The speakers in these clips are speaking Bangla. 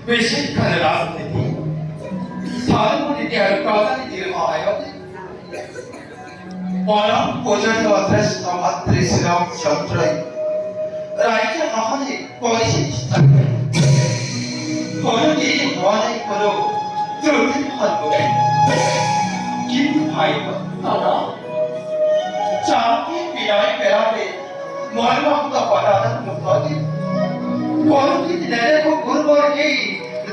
বেশিক্ষণ রাজনীতি ধর্মনীতি আর প্রজানীতির সহায়ক পরম পূজনীয় শ্রেষ্ঠ মাতৃ শ্রীরামচন্দ্রই রাজ্য মহানে পরিশিষ্ট কোনদিন মনে কোনো ত্রুটি হবে কিন্তু ভাই দাদা চাঁদকে বিনয় বেড়াবে মর্মাহত পদার্থ মুখতে কোনদিন নেড়ে গুরুবর এই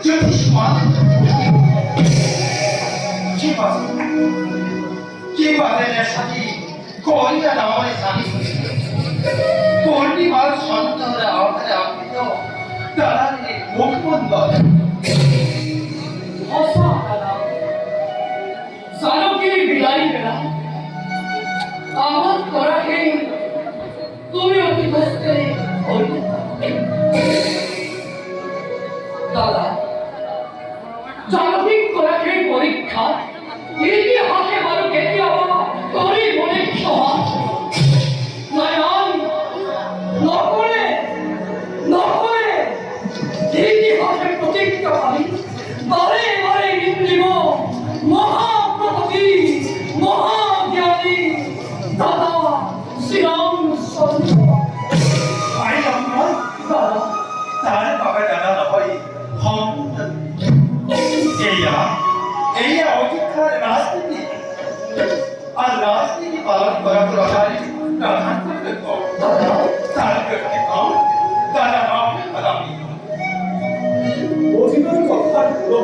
জ্যোতিষ্মান কি বাদে সাথী কলিয়া নামে সাথী পূর্ণিমার সন্তানরা আওতারে আবৃত তারারে মুখবন্ধ সানকির বিদায় বেলা আমার করা এই তুমি অতি কষ্টে দাদা জাগতিক করা এই পরীক্ষা ইতিহাসে মানুষ কেতিয়া তোরই মনে সমাজ নকরে ইতিহাসের প্রতিজ্ঞা পাই বারে বারে ইন্দ্রিম মহাপ্রভী মহাজ্ঞানী দাদা শ্রীরামচন্দ্র তার বাবা দাদা নহয় এইয়া অধিকার রাজনীতি আর রাজনীতি পালন করা প্রচারী প্রধান কর্তব্য তার কর্তব্য দাদা বাপের আদামি অধিকার কথার পুরো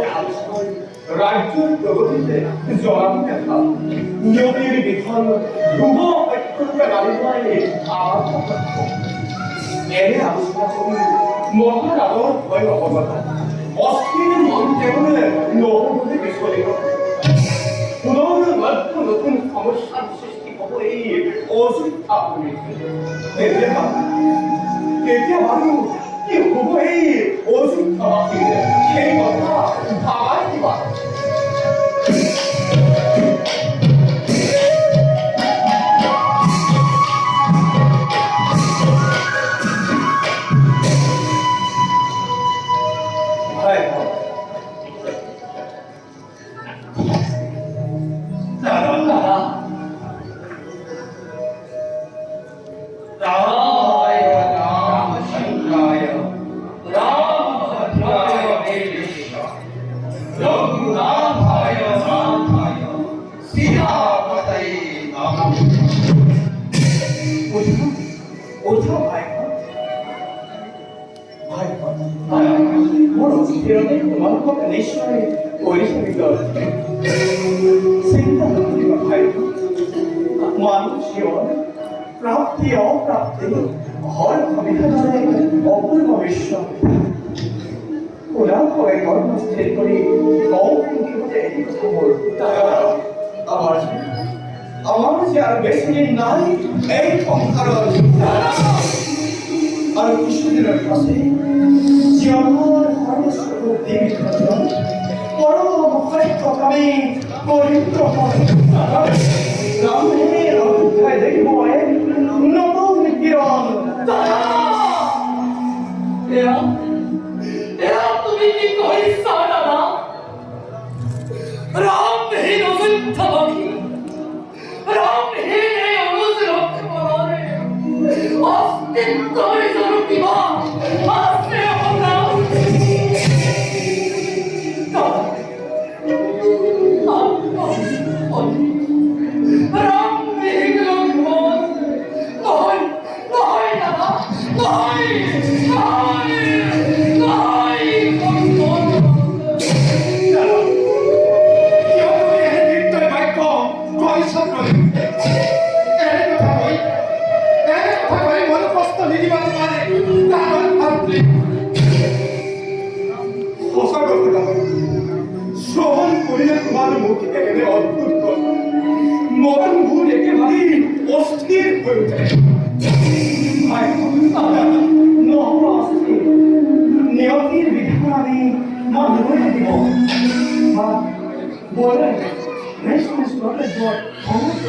রাজ্যের প্রগতিতে জলাঙ্কেতা নিয়মের বিধান ধ্রুব ঐক্যতা রাজধানী আমার কর্তব্য এনে আলোচনা করি মহারাজৰ ভয় অৱগত অস্থিৰ মন কেৱলে নৱমতে বিচলিত পুনৰ নতুন সমস্যাৰ সৃষ্টি হ'ব এই অযোধ্যা ভূমিতে তেতিয়া বাৰু কি হ'ব এই অযোধ্যাবাসীৰ সেই কথা ভাবাই কিবা নিশ্চয় চিন্তা মানুষ জীবন প্রাপ্তি অপ্রাপ্তি হয় সংবিধানের অপূর্ব বিশ্ব ওরা পরে কর্ম স্থির করি আমার যে আর বেশি দিন নাই এই সংসার আর কিছুদিনের কাছে যে আমার কর্মস্বরূপ দেবী পরম হরিত্রকামী পবিত্র রামের অভিজ্ঞায় দেখব নতুন কিরণ তুমি কি করিস দাদা রামহীন অযোধ্যাবাসী রামহীন এই অনুজ লক্ষ্মণের অস্তিত্ব কিবা আসতে আমরা রামহীন লক্ষ্মণ নয় নয় দাদা নয় নয় নয় শ্রবণ করিলে তোমার মুখে এনে অদ্ভুত মন ভুল একেবারে অস্থির হয়ে ওঠে নিয়তির বিধান আমি মানব দিব বলেন সমুদ্র